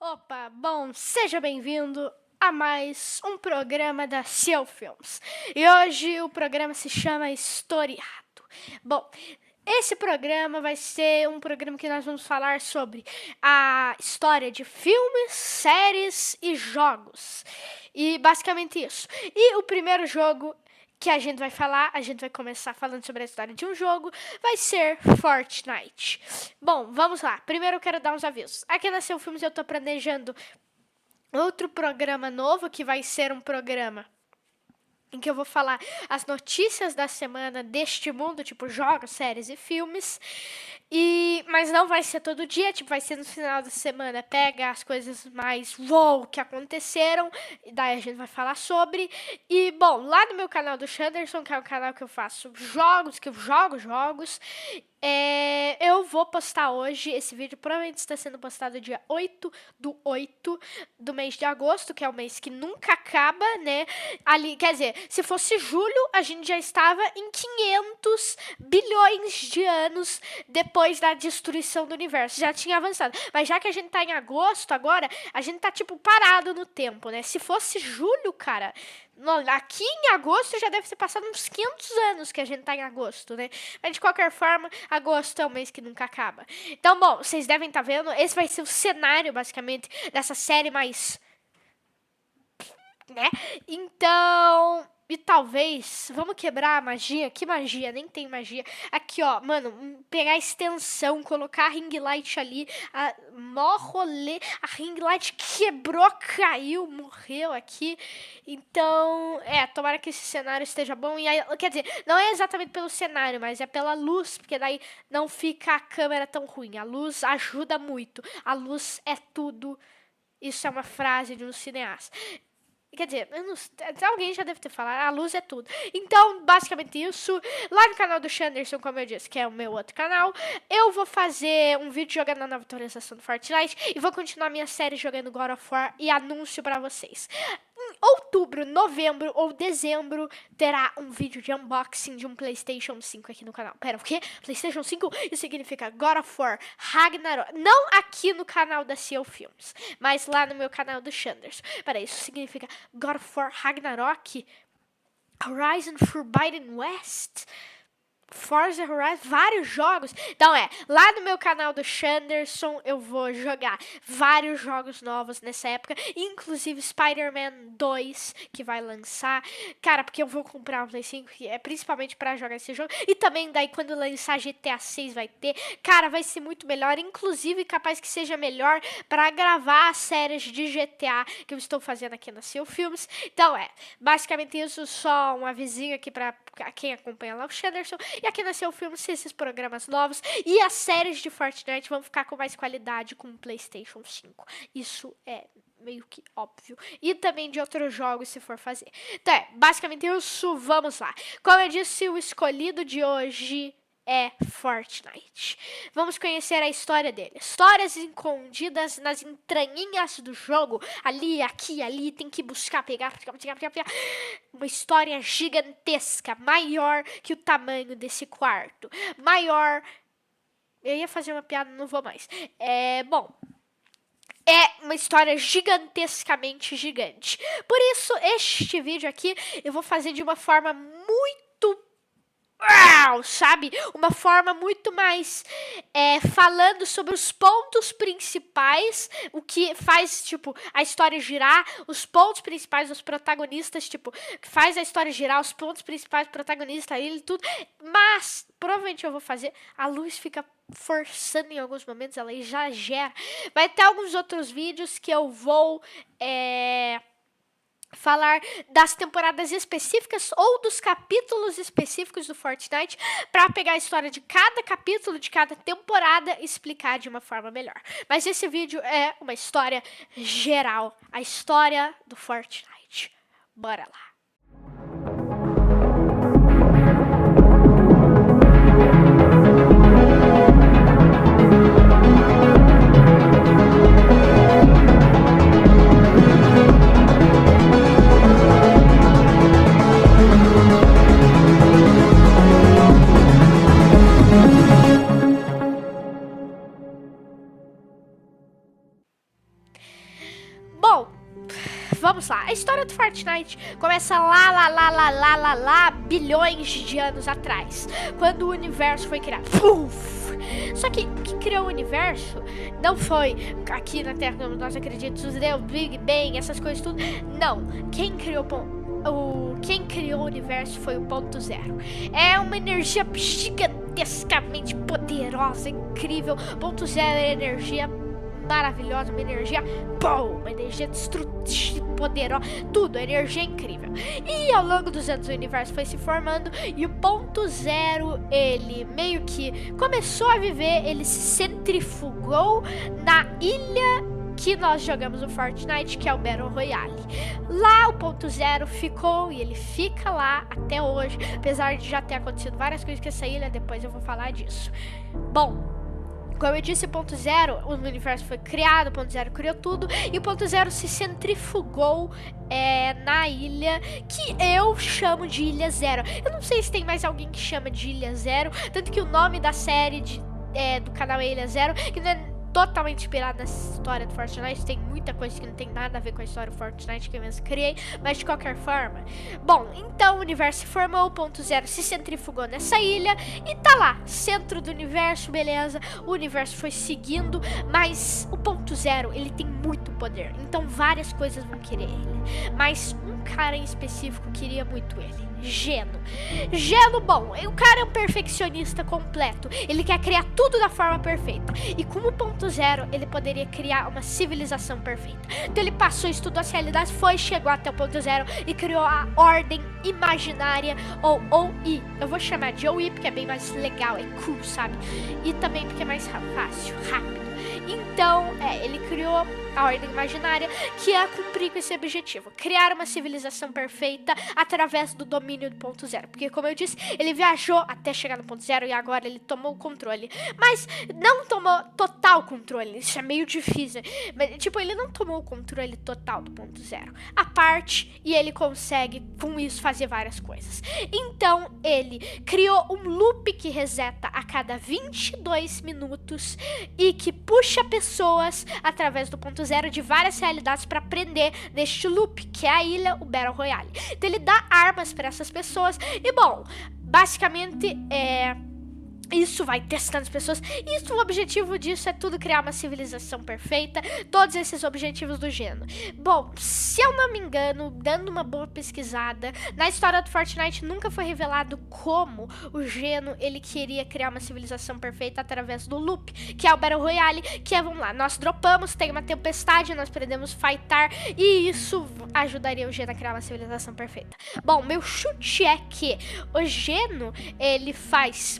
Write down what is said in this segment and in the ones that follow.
Opa, bom, seja bem-vindo a mais um programa da Ciel Films. E hoje o programa se chama Historiado. Bom, esse programa vai ser um programa que nós vamos falar sobre a história de filmes, séries e jogos. E basicamente isso. E o primeiro jogo que a gente vai começar falando sobre a história de um jogo, vai ser Fortnite. Bom, vamos lá. Primeiro eu quero dar uns avisos. Aqui na Seu Filmes eu tô planejando outro programa novo, que vai ser um programa em que eu vou falar as notícias da semana deste mundo, tipo jogos, séries e filmes. Mas não vai ser todo dia, tipo, vai ser no final da semana. Pega as coisas mais wow que aconteceram, e daí a gente vai falar sobre. E, bom, lá no meu canal do Shanderson, que é o canal que eu faço jogos, que eu jogo jogos, eu vou postar hoje, esse vídeo provavelmente está sendo postado dia 8/8 do mês de agosto, que é o mês que nunca acaba, né? Ali, quer dizer, se fosse julho, a gente já estava em 500 bilhões de anos depois da destruição do universo. Já tinha avançado. Mas já que a gente tá em agosto agora, a gente tá, tipo, parado no tempo, né? Se fosse julho, cara, aqui em agosto já deve ter passado uns 500 anos que a gente tá em agosto, né? Mas de qualquer forma, agosto é um mês que nunca acaba. Então, bom, vocês devem estar vendo, esse vai ser o cenário, basicamente, dessa série mais, né? Então, e talvez, vamos quebrar a magia. Que magia? Nem tem magia. Aqui, ó, mano, pegar a extensão, colocar a ring light ali, mó rolê, a ring light quebrou, caiu, morreu aqui. Então, tomara que esse cenário esteja bom. E aí, quer dizer, não é exatamente pelo cenário, mas é pela luz, porque daí não fica a câmera tão ruim. A luz ajuda muito. A luz é tudo. Isso é uma frase de um cineasta. Quer dizer, alguém já deve ter falado, a luz é tudo. Então, basicamente isso. Lá no canal do Shanderson, como eu disse, que é o meu outro canal, eu vou fazer um vídeo jogando a nova atualização do Fortnite e vou continuar minha série jogando God of War e anúncio pra vocês. Em outubro, novembro ou dezembro terá um vídeo de unboxing de um PlayStation 5 aqui no canal. Pera, o quê? PlayStation 5? Isso significa God of War Ragnarok. Não aqui no canal da Ciel Films, mas lá no meu canal do Shanderson. Pera, isso significa God of War Ragnarok, Horizon Forbidden West, Forza Horizon, vários jogos. Então lá no meu canal do Shanderson eu vou jogar vários jogos novos nessa época, inclusive Spider-Man 2, que vai lançar. Cara, porque eu vou comprar um Play 5, que é principalmente pra jogar esse jogo. E também daí quando lançar GTA 6 vai ter. Cara, vai ser muito melhor, inclusive capaz que seja melhor pra gravar as séries de GTA que eu estou fazendo aqui na Ciel Filmes. Então basicamente isso, só um avisinho aqui pra quem acompanha lá o Shanderson. E aqui na Ciel Filmes, esses programas novos e as séries de Fortnite vão ficar com mais qualidade com o PlayStation 5. Isso é meio que óbvio. E também de outros jogos, se for fazer. Então basicamente isso, vamos lá. Como eu disse, o escolhido de hoje é Fortnite. Vamos conhecer a história dele. Histórias escondidas nas entranhinhas do jogo. Ali, aqui, ali, tem que buscar, pegar. Uma história gigantesca, maior que o tamanho desse quarto. Maior... Eu ia fazer uma piada, não vou mais. Bom... É uma história gigantescamente gigante. Por isso, este vídeo aqui eu vou fazer de uma forma muito, sabe? Uma forma muito mais falando sobre os pontos principais, o que faz, tipo, a história girar, os pontos principais dos protagonistas, tipo, que faz a história girar, os pontos principais do protagonista, ele e tudo. Mas, provavelmente eu vou fazer, a luz fica forçando em alguns momentos, ela exagera. Vai ter alguns outros vídeos que eu vou falar das temporadas específicas ou dos capítulos específicos do Fortnite para pegar a história de cada capítulo, de cada temporada e explicar de uma forma melhor. Mas esse vídeo é uma história geral, a história do Fortnite. Bora lá. Bom, vamos lá. A história do Fortnite começa lá, bilhões de anos atrás, quando o universo foi criado. Só que quem criou o universo não foi aqui na Terra, como nós acreditamos, o Big Bang, essas coisas tudo. Não. Quem criou o universo foi o ponto zero. É uma energia gigantescamente poderosa, incrível. Ponto zero é energia maravilhosa, uma energia boa, uma energia destrutiva, poderosa, tudo, energia incrível. E ao longo dos anos o universo foi se formando e o ponto zero, ele meio que começou a viver, ele se centrifugou na ilha que nós jogamos o Fortnite, que é o Battle Royale. Lá o ponto zero ficou e ele fica lá até hoje, apesar de já ter acontecido várias coisas com essa ilha, depois eu vou falar disso. Bom, como eu disse, o ponto zero, o universo foi criado, o ponto zero criou tudo, e o ponto zero se centrifugou na ilha que eu chamo de Ilha Zero. Eu não sei se tem mais alguém que chama de Ilha Zero, tanto que o nome da série do canal é Ilha Zero, que não é totalmente inspirado nessa história do Fortnite. Tem muita coisa que não tem nada a ver com a história do Fortnite que eu mesmo criei, mas de qualquer forma. Bom, então o universo se formou, o ponto zero se centrifugou nessa ilha e tá lá, centro do universo, beleza. O universo foi seguindo, mas o ponto zero, ele tem muito poder, então várias coisas vão querer ele, mas um cara em específico queria muito ele. Geno, bom, o cara é um perfeccionista completo. Ele quer criar tudo da forma perfeita. E como o ponto zero, ele poderia criar uma civilização perfeita. Então ele passou, estudou as realidades, chegou até o ponto zero e criou a Ordem Imaginária, ou OI. Eu vou chamar de OI porque é bem mais legal, é cool, sabe? E também porque é mais fácil, rápido. Então, ele criou a Ordem Imaginária, que ia cumprir com esse objetivo, criar uma civilização perfeita através do domínio do ponto zero, porque como eu disse, ele viajou até chegar no ponto zero e agora ele tomou o controle, mas não tomou total controle, isso é meio difícil, mas, ele não tomou o controle total do ponto zero, a parte, e ele consegue com isso fazer várias coisas. Então ele criou um loop que reseta a cada 22 minutos e que puxa pessoas através do ponto zero de várias realidades para prender neste loop, que é a ilha, o Battle Royale. Então ele dá armas para essas pessoas e, bom, basicamente isso vai testando as pessoas. Isso, o objetivo disso é tudo criar uma civilização perfeita. Todos esses objetivos do Geno. Bom, se eu não me engano, dando uma boa pesquisada, na história do Fortnite nunca foi revelado como o Geno, ele queria criar uma civilização perfeita através do loop, que é o Battle Royale, que é, vamos lá, nós dropamos, tem uma tempestade, nós podemos fightar, e isso ajudaria o Geno a criar uma civilização perfeita. Bom, meu chute é que o Geno, ele faz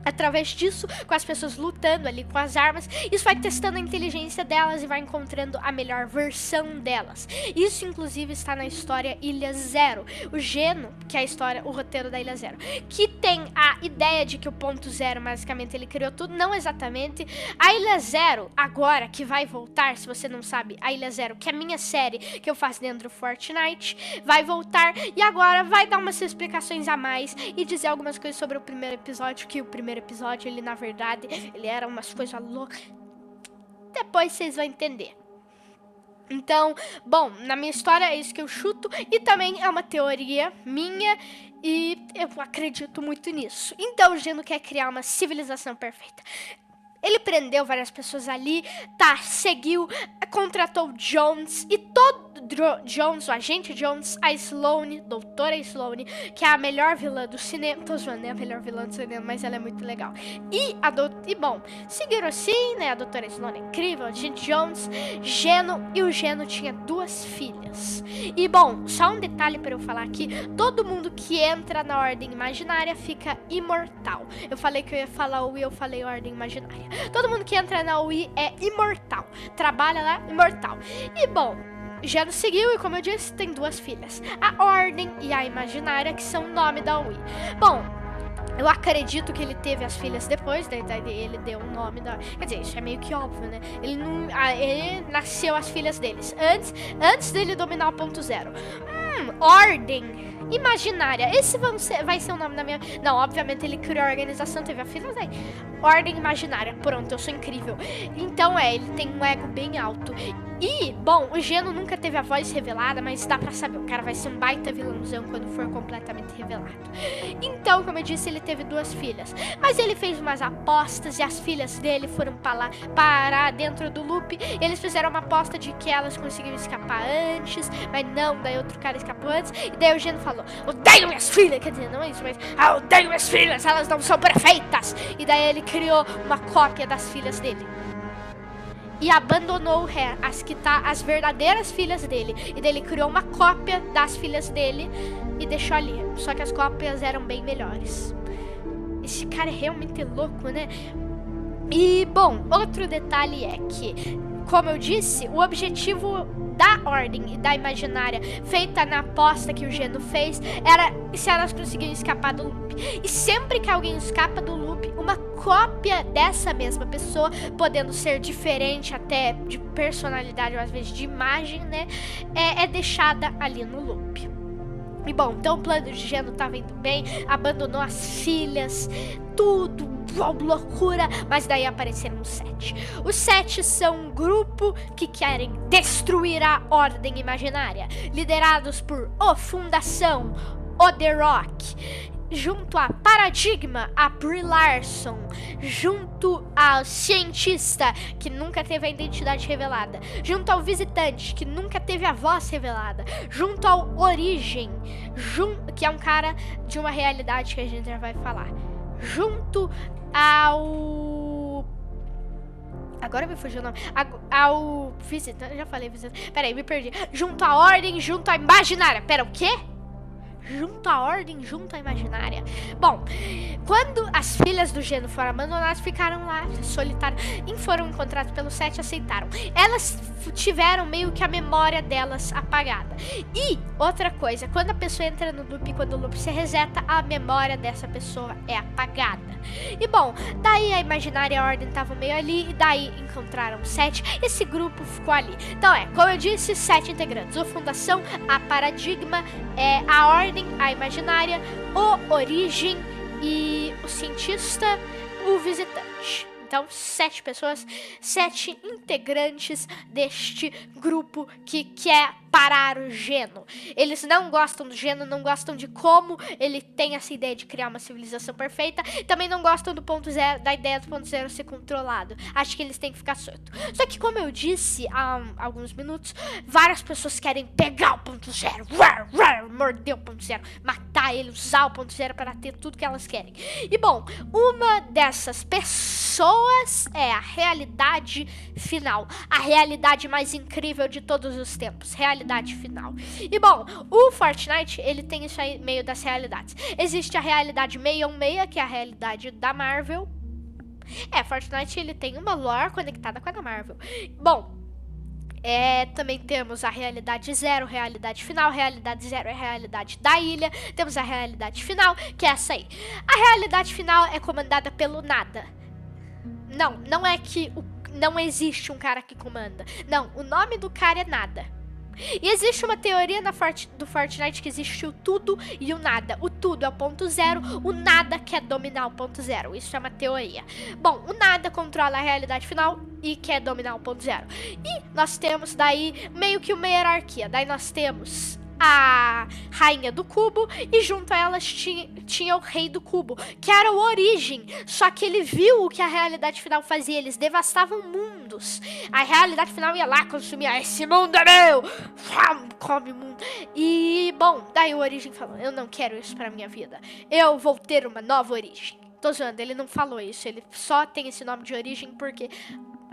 através disso, com as pessoas lutando ali com as armas, isso vai testando a inteligência delas e vai encontrando a melhor versão delas. Isso, inclusive, está na história Ilha Zero. O Geno, que é a história, o roteiro da Ilha Zero, que tem a ideia de que o ponto zero, basicamente, ele criou tudo, não exatamente. A Ilha Zero, agora, que vai voltar, se você não sabe, a Ilha Zero, que é a minha série que eu faço dentro do Fortnite, vai voltar e agora vai dar umas explicações a mais e dizer algumas coisas sobre o primeiro episódio, que o primeiro episódio, ele na verdade, ele era umas coisas loucas. Depois vocês vão entender. Então, bom, na minha história é isso que eu chuto e também é uma teoria minha e eu acredito muito nisso. Então, o Geno quer criar uma civilização perfeita. Ele prendeu várias pessoas ali, seguiu, contratou Jones e todo Jones, o agente Jones, a Sloane, doutora Sloane, que é a melhor vilã do cinema. Tô zoando, é a melhor vilã do cinema, mas ela é muito legal. E bom, seguiram assim, né? A doutora Sloane é incrível, o agente Jones, Geno, e o Geno tinha 2 filhas. E bom, só um detalhe para eu falar aqui: todo mundo que entra na Ordem Imaginária fica imortal. Eu falei que eu ia falar o eu falei Ordem Imaginária. Todo mundo que entra na UI é imortal. Trabalha lá, imortal. E bom, Geno seguiu e, como eu disse, tem 2 filhas. A Ordem e a Imaginária, que são o nome da UI. Bom, eu acredito que ele teve as filhas depois, daí ele deu o nome da... Quer dizer, isso é meio que óbvio, né? Ele nasceu as filhas deles antes dele dominar o ponto zero. Ordem Imaginária. Esse vai ser o nome da minha... Não, obviamente ele criou a organização, teve a filha daí. Ordem Imaginária. Pronto, eu sou incrível. Então ele tem um ego bem alto. E, bom, o Geno nunca teve a voz revelada, mas dá pra saber, o cara vai ser um baita vilãozão quando for completamente revelado. Então, como eu disse, ele teve 2 filhas. Mas ele fez umas apostas e as filhas dele foram parar dentro do loop. Eles fizeram uma aposta de que elas conseguiram escapar antes, mas não, daí outro cara escapou antes. E daí o Geno falou, odeio minhas filhas, quer dizer, não é isso, mas odeio minhas filhas, elas não são perfeitas. E daí ele criou uma cópia das filhas dele. E abandonou as verdadeiras filhas dele. E daí ele criou uma cópia das filhas dele e deixou ali. Só que as cópias eram bem melhores. Esse cara é realmente louco, né? E, bom, outro detalhe é que, como eu disse, o objetivo da Ordem e da Imaginária, feita na aposta que o Geno fez, era se elas conseguirem escapar do loop. E sempre que alguém escapa do loop, uma cópia dessa mesma pessoa, podendo ser diferente até de personalidade ou às vezes de imagem, né, é deixada ali no loop. E bom, então o plano de Geno tava indo bem, abandonou as filhas, tudo, loucura, mas daí apareceram os 7. Os 7 são um grupo que querem destruir a Ordem Imaginária, liderados por O Fundação, o The Rock, junto a Paradigma, a Brie Larson, junto ao Cientista, que nunca teve a identidade revelada, junto ao Visitante, que nunca teve a voz revelada, junto ao Origem, que é um cara de uma realidade que a gente já vai falar, junto ao... Agora me fugiu o nome. Ao Visitante, já falei Visitante. Peraí, me perdi. Junto à Ordem, junto à Imaginária. Pera, o quê? Junto à Ordem, junto à Imaginária. Bom, quando as filhas do Geno foram abandonadas, ficaram lá solitárias e foram encontradas pelos 7 e aceitaram. Elas tiveram meio que a memória delas apagada. E outra coisa, quando a pessoa entra no loop, quando o loop se reseta, a memória dessa pessoa é apagada. E bom, daí a Imaginária e a Ordem estavam meio ali, e daí encontraram 7. Esse grupo ficou ali. Então como eu disse, 7 integrantes. O Fundação, a Paradigma, a Ordem, a Imaginária, o Origem e o Cientista, o Visitante. Então, 7 pessoas, 7 integrantes deste grupo que quer parar o Geno. Eles não gostam do Geno, não gostam de como ele tem essa ideia de criar uma civilização perfeita. Também não gostam do ponto zero, da ideia do ponto zero ser controlado. Acho que eles têm que ficar soltos. Só que, como eu disse há alguns minutos, várias pessoas querem pegar o ponto zero, morder o ponto zero, matar ele, usar o ponto zero para ter tudo que elas querem. E bom, uma dessas pessoas é a realidade final, a realidade mais incrível de todos os tempos, realidade final. E bom, o Fortnite, ele tem isso aí meio das realidades. Existe a realidade 616, que é a realidade da Marvel. Fortnite, ele tem uma lore conectada com a da Marvel. Bom, também temos a realidade 0, realidade final. Realidade 0 é a realidade da ilha. Temos a realidade final, que é essa aí. A realidade final é comandada pelo nada. Não é que não existe um cara que comanda. Não, o nome do cara é nada. E existe uma teoria do Fortnite que existe o tudo e o nada. O tudo é o ponto zero, o nada quer dominar o ponto zero. Isso é uma teoria. Bom, o nada controla a realidade final e quer dominar o ponto zero. E nós temos daí meio que uma hierarquia. Daí nós temos a rainha do cubo e junto a elas tinha o rei do cubo, que era o Origem. Só que ele viu o que a realidade final fazia, eles devastavam mundos. A realidade final ia lá consumir, esse mundo é meu, come o mundo. E bom, daí o Origem falou, eu não quero isso pra minha vida, eu vou ter uma nova origem. Tô zoando, ele não falou isso, ele só tem esse nome de Origem porque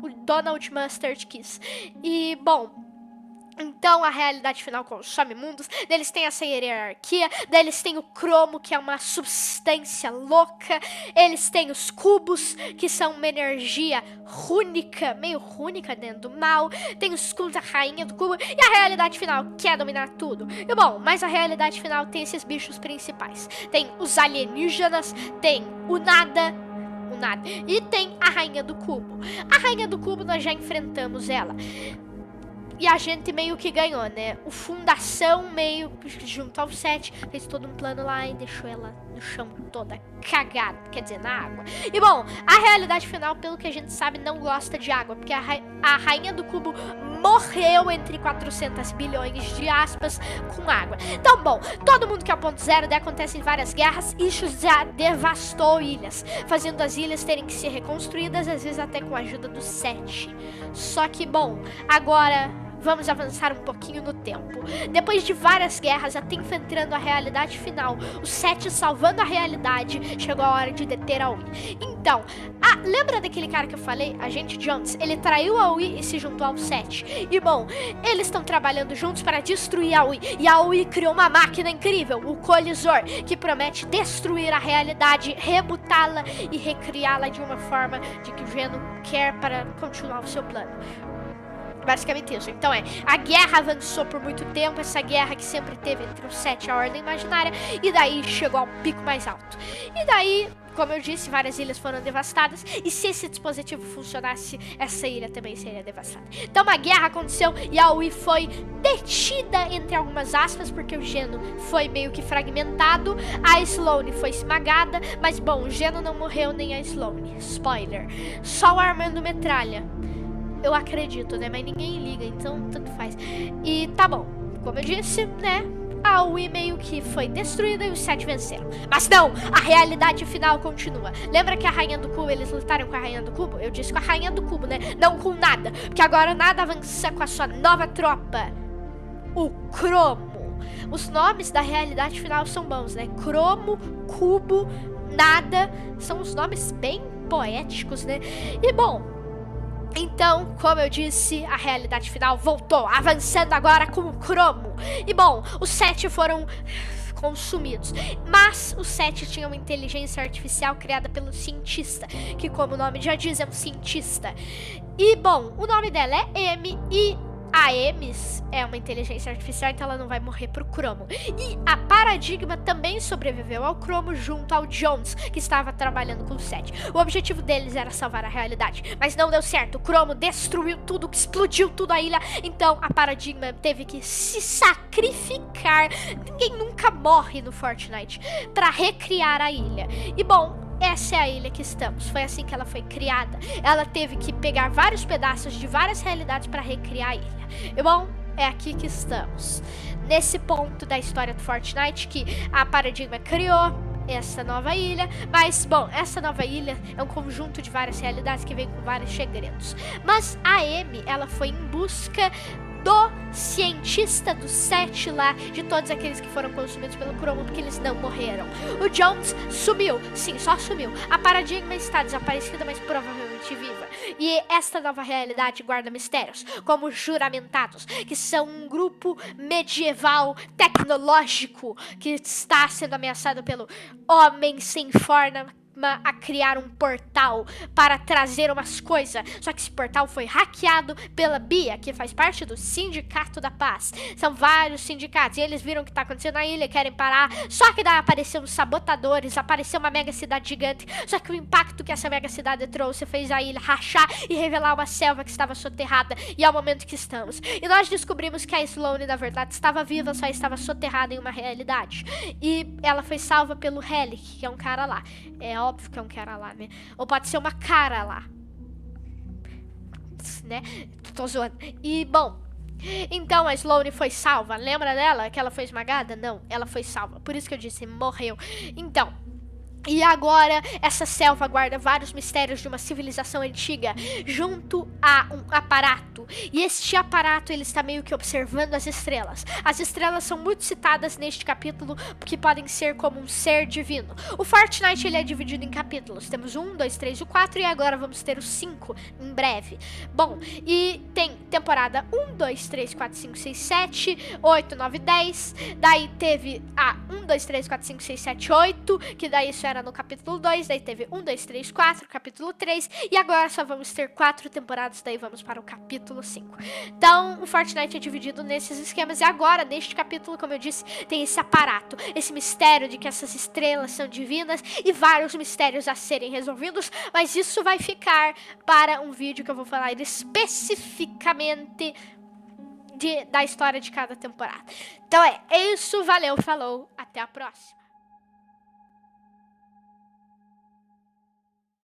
o Donald Mustard quis. E bom, então a realidade final consome mundos. Daí eles têm essa hierarquia. Daí eles têm o cromo, que é uma substância louca. Eles têm os cubos, que são uma energia rúnica, meio rúnica dentro do mal. Tem os cubos da rainha do cubo. E a realidade final quer dominar tudo. E bom, mas a realidade final tem esses bichos principais. Tem os alienígenas, tem o nada. E tem a rainha do cubo. A rainha do cubo nós já enfrentamos ela. E a gente meio que ganhou, né? O Fundação meio junto ao 7 fez todo um plano lá e deixou ela no chão toda cagada, quer dizer, na água. E bom, a realidade final, pelo que a gente sabe, não gosta de água, porque a Rainha do Cubo morreu entre 400 bilhões de aspas com água. Então, bom, todo mundo que é o ponto zero, daí acontecem várias guerras, isso já devastou ilhas, fazendo as ilhas terem que ser reconstruídas, às vezes até com a ajuda do 7. Só que, bom, agora vamos avançar um pouquinho no tempo. Depois de várias guerras, até enfrentando a realidade final, o 7 salvando a realidade, chegou a hora de deter a Wii. Então, lembra daquele cara que eu falei, Agente Jones? Ele traiu a Wii e se juntou ao 7. E bom, eles estão trabalhando juntos para destruir a Wii. E a Wii criou uma máquina incrível, o Colisor, que promete destruir a realidade, rebutá-la e recriá-la de uma forma de que o Geno quer para continuar o seu plano. Basicamente isso. Então a guerra avançou por muito tempo, essa guerra que sempre teve entre o 7 e a Ordem Imaginária, e daí chegou ao pico mais alto. E daí, como eu disse, várias ilhas foram devastadas, e se esse dispositivo funcionasse, essa ilha também seria devastada. Então uma guerra aconteceu e a Wii foi detida, entre algumas aspas, porque o Geno foi meio que fragmentado, a Sloane foi esmagada, mas bom, o Geno não morreu nem a Sloane. Spoiler. Só o Armando Metralha. Eu acredito, né? Mas ninguém liga, então tanto faz. E tá bom, como eu disse, né? A Wii meio que foi destruída e os 7 venceram. Mas não, a realidade final continua. Lembra que a Rainha do Cubo, eles lutaram com a Rainha do Cubo? Eu disse com a Rainha do Cubo, né? Não com nada, porque agora nada avança com a sua nova tropa, o Cromo. Os nomes da realidade final são bons, né? Cromo, Cubo, Nada, são os nomes bem poéticos, né? E bom, então, como eu disse, a realidade final voltou, avançando agora com o Cromo. E bom, os 7 foram consumidos. Mas os 7 tinham uma inteligência artificial criada pelo cientista, que como o nome já diz, é um cientista. E bom, o nome dela é Amy e a Emis é uma inteligência artificial, então ela não vai morrer pro Cromo. E a Paradigma também sobreviveu ao Cromo junto ao Jones, que estava trabalhando com o 7. O objetivo deles era salvar a realidade, mas não deu certo. O Cromo destruiu tudo, explodiu tudo a ilha, então a Paradigma teve que se sacrificar. Ninguém nunca morre no Fortnite para recriar a ilha. E bom, essa é a ilha que estamos. Foi assim que ela foi criada. Ela teve que pegar vários pedaços de várias realidades para recriar a ilha. E bom, é aqui que estamos. Nesse ponto da história do Fortnite que a Paradigma criou essa nova ilha. Mas, bom, essa nova ilha é um conjunto de várias realidades que vem com vários segredos. Mas a Amy, ela foi em busca do cientista do 7 lá, de todos aqueles que foram consumidos pelo Cromo, porque eles não morreram. O Jones sumiu, sim, só sumiu. A Paradigma está desaparecida, mas provavelmente viva. E esta nova realidade guarda mistérios, como os Juramentados, que são um grupo medieval tecnológico que está sendo ameaçado pelo Homem Sem Forma a criar um portal para trazer umas coisas. Só que esse portal foi hackeado pela Bia, que faz parte do Sindicato da Paz. São vários sindicatos e eles viram o que está acontecendo na ilha, querem parar. Só que daí apareceram os sabotadores, apareceu uma mega cidade gigante. Só que o impacto que essa mega cidade trouxe fez a ilha rachar e revelar uma selva que estava soterrada. E é o momento que estamos. E nós descobrimos que a Sloane, na verdade, estava viva, só estava soterrada em uma realidade. E ela foi salva pelo Helic, que é um cara lá. É óbvio que é um cara lá, né? Ou pode ser uma cara lá, né? Tô zoando. E, bom, então a Sloane foi salva. Lembra dela? Que ela foi esmagada? Não, ela foi salva. Por isso que eu disse, morreu. Então, e agora essa selva guarda vários mistérios de uma civilização antiga junto a um aparato. E este aparato, ele está meio que observando as estrelas. As estrelas são muito citadas neste capítulo porque podem ser como um ser divino. O Fortnite, ele é dividido em capítulos. Temos 1, 2, 3 e 4 e agora vamos ter os 5 em breve. Bom, e tem temporada 1, 2, 3, 4, 5, 6, 7, 8, 9, 10. Daí teve a 1, 2, 3, 4, 5, 6, 7, 8, que daí isso era no capítulo 2, daí teve 1, 2, 3, 4, capítulo 3, e agora só vamos ter 4 temporadas, daí vamos para o capítulo 5. Então, o Fortnite é dividido nesses esquemas, e agora, neste capítulo, como eu disse, tem esse aparato, esse mistério de que essas estrelas são divinas, e vários mistérios a serem resolvidos, mas isso vai ficar para um vídeo que eu vou falar especificamente da história de cada temporada. Então é isso, valeu, falou, até a próxima.